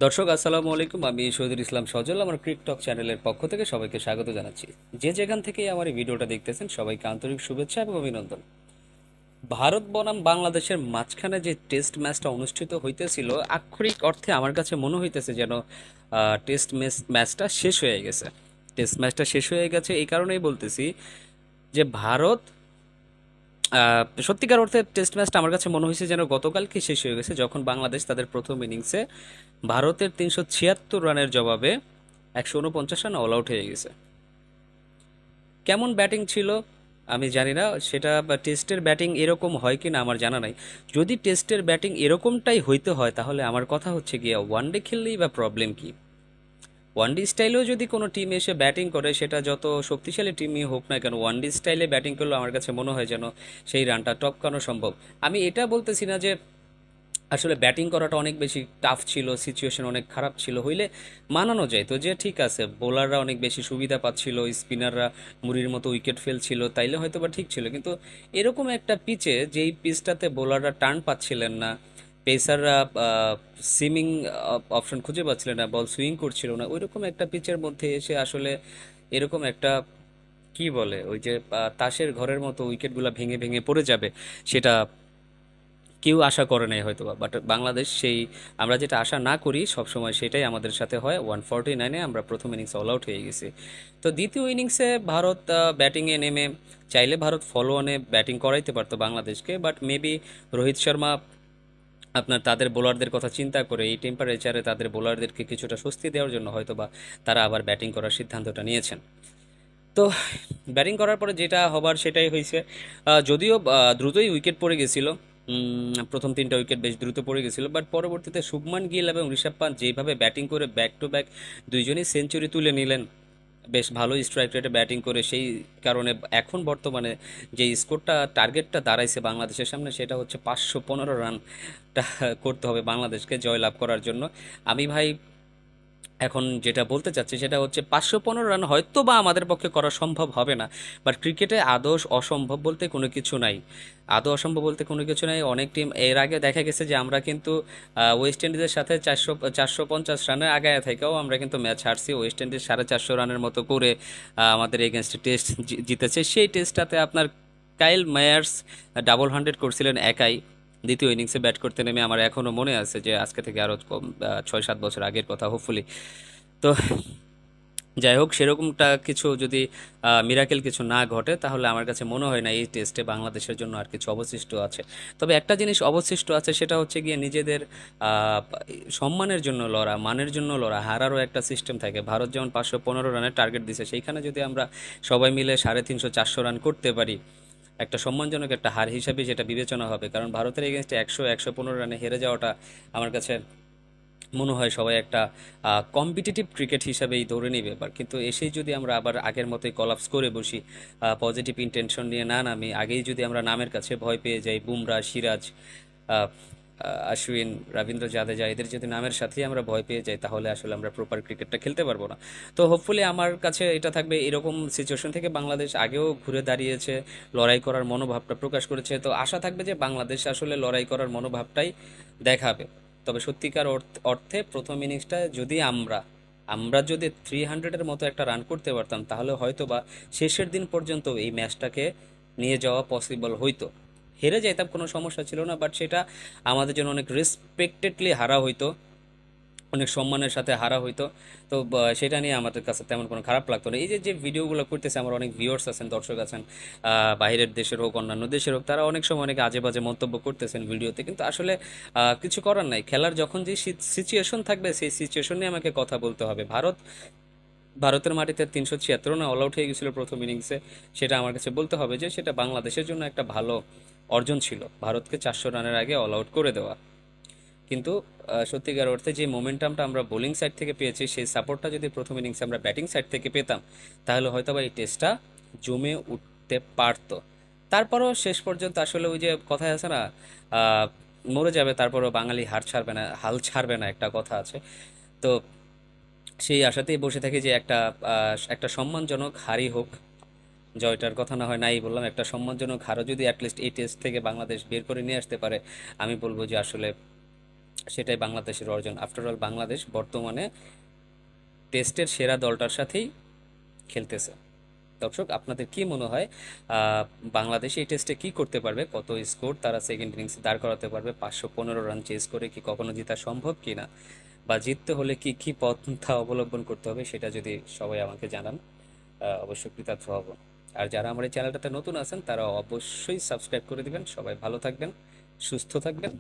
দর্শক আসসালামু আলাইকুম, আমি শহীদুল ইসলাম সজল আমার ক্রিকটক চ্যানেলের পক্ষ থেকে সবাইকে স্বাগত জানাচ্ছি। যে যেখান থেকেই আমার এই ভিডিওটা দেখতেছেন সবাইকে আন্তরিক শুভেচ্ছা এবং অভিনন্দন। ভারত বনাম বাংলাদেশের মাঝখানে যে টেস্ট ম্যাচটা অনুষ্ঠিত হইতেছিল, আক্ষরিক অর্থে আমার কাছে মনে হইতেছে যেন টেস্ট ম্যাচটা শেষ হয়ে গেছে। টেস্ট ম্যাচটা শেষ হয়ে গেছে এই কারণেই বলতেছি যে ভারত সত্যিকার অর্থে টেস্ট ম্যাচটা আমার কাছে মনে হয়েছে যেন গতকালকে শেষ হয়ে গেছে, যখন বাংলাদেশ তাদের প্রথম ইনিংসে ভারতের ৩৭৬ রানের জবাবে ১৪৯ রান অল আউট হয়ে গেছে। কেমন ব্যাটিং ছিল আমি জানি না, সেটা বা টেস্টের ব্যাটিং এরকম হয় কি না আমার জানা নাই। যদি টেস্টের ব্যাটিং এরকমটাই হইতে হয় তাহলে আমার কথা হচ্ছে গিয়ে ওয়ানডে খেললেই বা প্রবলেম কি? ওয়ানডে স্টাইলেও যদি কোনো টিম এসে ব্যাটিং করে, সেটা যত শক্তিশালী টিমই হোক না কেন, ওয়ানডে স্টাইলে ব্যাটিং করলে আমার কাছে মনে হয় যেন সেই রানটা টপকানো সম্ভব। আমি এটা বলতেছি না যে আসলে ব্যাটিং করাটা অনেক বেশি টাফ ছিল, সিচুয়েশন অনেক খারাপ ছিল, হইলে মানানো যায় তো যে ঠিক আছে, বোলাররা অনেক বেশি সুবিধা পাচ্ছিল, স্পিনাররা মুড়ির মতো উইকেট ফেলছিল, তাইলে হয়তো বা ঠিক ছিল। কিন্তু এরকম একটা পিচে, যেই পিচটাতে বোলাররা টার্ন পাচ্ছিলেন না, পেসাররা সিমিং অপশন খুঁজে পাচ্ছিলেন না, বল সুইং করছিল না, ওইরকম একটা পিচের মধ্যে এসে আসলে এরকম একটা কি বলে ওই যে তাসের ঘরের মতো উইকেটগুলো ভেঙে ভেঙে পড়ে যাবে, সেটা কেউ আশা করে নাই হয়তো বা। বাট বাংলাদেশ সেই, আমরা যেটা আশা না করি সবসময় সেটাই আমাদের সাথে হয়। 149-এ আমরা প্রথম ইনিংস অল আউট হয়ে গেছি। তো দ্বিতীয় ইনিংসে ভারত ব্যাটিংয়ে নেমে, চাইলে ভারত ফলো অনে ব্যাটিং করাইতে পারতো বাংলাদেশকে, বাট মেবি রোহিত শর্মা আপনার তাদের বোলারদের কথা চিন্তা করে এই টেম্পারেচারে তাদের বোলারদেরকে কিছুটা স্বস্তি দেওয়ার জন্য হয়তো বা তারা আবার ব্যাটিং করার সিদ্ধান্তটা নিয়েছেন। তো ব্যাটিং করার পরে যেটা হবার সেটাই হয়েছে। যদিও দ্রুতই উইকেট পড়ে গেছিল, প্রথম তিনটা উইকেট বেশ দ্রুত পড়ে গেছিল, বাট পরবর্তীতে শুভমান গিল এবং ঋষভ পান্ট যেভাবে ব্যাটিং করে ব্যাক টু ব্যাক দুইজনই সেঞ্চুরি তুলে নিলেন, বেশ ভালো স্ট্রাইক রেটে ব্যাটিং করে, সেই কারণে এখন বর্তমানে যে স্কোরটা টার্গেটটা দাঁড়াইছে বাংলাদেশের সামনে, সেটা হচ্ছে ৫১৫ রানটা করতে হবে বাংলাদেশকে জয়লাভ করার জন্য। আমি ভাই এখন যেটা বলতে চাচ্ছি সেটা হচ্ছে ৫১৫ রান হয়তো বা আমাদের পক্ষে করা সম্ভব হবে না, বাট ক্রিকেটে আদৌ অসম্ভব বলতে কোনো কিছু নাই। আদৌ অসম্ভব বলতে কোনো কিছু নাই। অনেক টিম এর আগে দেখা গেছে যে আমরা কিন্তু ওয়েস্ট ইন্ডিজের সাথে ৪৫০ রানের আগায় থেকেও আমরা কিন্তু ম্যাচ হারছি। ওয়েস্ট ইন্ডিজ ৪৫০ রানের মতো করে আমাদের এগেনস্টে টেস্ট জিতেছে। সেই টেস্টটাতে আপনার কাইল মায়ার্স ডাবল 100 করছিলেন একাই দ্বিতীয় ইনিংসে ব্যাট করতে নেমে। আমার এখনও মনে আছে যে আজকে থেকে আরও ৬-৭ বছর আগের কথা হোপফুলি। তো যাই হোক, সেরকমটা কিছু যদি মিরাকেল কিছু না ঘটে তাহলে আমার কাছে মনে হয় না এই টেস্টে বাংলাদেশের জন্য আর কিছু অবশিষ্ট আছে। তবে একটা জিনিস অবশিষ্ট আছে, সেটা হচ্ছে গিয়ে নিজেদের সম্মানের জন্য লড়া, মানের জন্য লড়া, হারারও একটা সিস্টেম থাকে। ভারত যেমন ৫১৫ রানের টার্গেট দিছে, সেইখানে যদি আমরা সবাই মিলে ৩৫০-৪০০ রান করতে পারি, একটা সম্মানজনক একটা হার হিসাবে যেটা বিবেচনা হবে। কারণ ভারতের এগেনস্টে ১০০-১১৫ রানে হেরে যাওয়াটা আমার কাছে মনে হয় সবাই একটা কম্পিটিটিভ ক্রিকেট হিসাবেই ধরে নেবে এবার। কিন্তু এসেই যদি আমরা আবার আগের মতোই কলাপস করে বসি, পজিটিভ ইন্টেনশন নিয়ে না নামি, আগেই যদি আমরা নামের কাছে ভয় পেয়ে যাই, বুমরা, সিরাজ, আহ, আশ্বিন, রবীন্দ্র জাদেজা, এদের যদি নামের সাথেই আমরা ভয় পেয়ে যাই তাহলে আসলে আমরা প্রপার ক্রিকেটটা খেলতে পারবো না। তো হোপফুলি আমার কাছে এটা থাকবে, এরকম সিচুয়েশন থেকে বাংলাদেশ আগেও ঘুরে দাঁড়িয়েছে, লড়াই করার মনোভাবটা প্রকাশ করেছে। তো আশা থাকবে যে বাংলাদেশ আসলে লড়াই করার মনোভাবটাই দেখাবে। তবে সত্যিকার অর্থে প্রথম ইনিংসটা যদি আমরা আমরা যদি ৩০০-এর মতো একটা রান করতে পারতাম তাহলে হয়তো বা শেষের দিন পর্যন্ত এই ম্যাচটাকে নিয়ে যাওয়া পসিবল হইতো। হেরে যেতাম, কোনো সমস্যা ছিল না, বাট সেটা আমাদের জন্য অনেক রেসপেক্টেডলি হারা হইতো, অনেক সম্মানের সাথে হারা হইতো। তো সেটা নিয়ে আমাদের কাছে তেমন কোনো খারাপ লাগতো না। এই যে যে ভিডিওগুলো করতেছে, আমার অনেক ভিউয়ার্স আছেন, দর্শক আছেন, বাইরের দেশের হোক অন্যান্য দেশের হোক, তারা অনেক সময় অনেক আজে বাজে মন্তব্য করতেছেন ভিডিওতে, কিন্তু আসলে কিছু করার নাই। খেলার যখন যে সিচুয়েশন থাকবে সেই সিচুয়েশন নিয়ে আমাকে কথা বলতে হবে। ভারতের মাটিতে ৩৭৬ রানে অল আউট হয়ে গেছিল প্রথম ইনিংসে, সেটা আমার কাছে বলতে হবে যে সেটা বাংলাদেশের জন্য একটা ভালো অর্জন ছিল, ভারতকে ৪০০ রানের আগে অল আউট করে দেওয়া। কিন্তু সত্যিকার অর্থে যে মোমেন্টামটা আমরা বোলিং সাইড থেকে পেয়েছি, সেই সাপোর্টটা যদি প্রথম ইনিংসে আমরা ব্যাটিং সাইড থেকে পেতাম তাহলে হয়তো বা এই টেস্টটা জমে উঠতে পারতো। তারপরও শেষ পর্যন্ত আসলে ওই যে কথায় আছে না, আহ, মরে যাবে তারপরও বাঙালি হার ছাড়বে না, হাল ছাড়বে না, একটা কথা আছে। তো সেই আশাতেই বসে থাকি যে একটা সম্মানজনক হারই হোক, জয়টার কথা না হয় নাই বললাম, একটা সম্মানজনক হারও যদি অ্যাটলিস্ট এই টেস্ট থেকে বাংলাদেশ বের করে নিয়ে আসতে পারে, আমি বলবো যে আসলে সেটাই বাংলাদেশের অর্জন। আফটার অল বাংলাদেশ বর্তমানে টেস্টের সেরা দলটার সাথেই খেলতেছে। দর্শক, আপনাদের কি মনে হয় আহ, বাংলাদেশ এই টেস্টে কি করতে পারবে? কত স্কোর তারা সেকেন্ড ইনিংসে দাঁড় করাতে পারবে? 515 রান চেস করে কি কখনো জেতা সম্ভব কিনা, বা জিততে হলে কি কি পন্থা অবলম্বন করতে হবে, সেটা যদি সবাই আমাকে জানান, অবশ্যই কৃতার্থ হব। আর যারা আমার এই চ্যানেলটাতে নতুন আছেন তারা অবশ্যই সাবস্ক্রাইব করে দিবেন। সবাই ভালো থাকবেন, সুস্থ থাকবেন।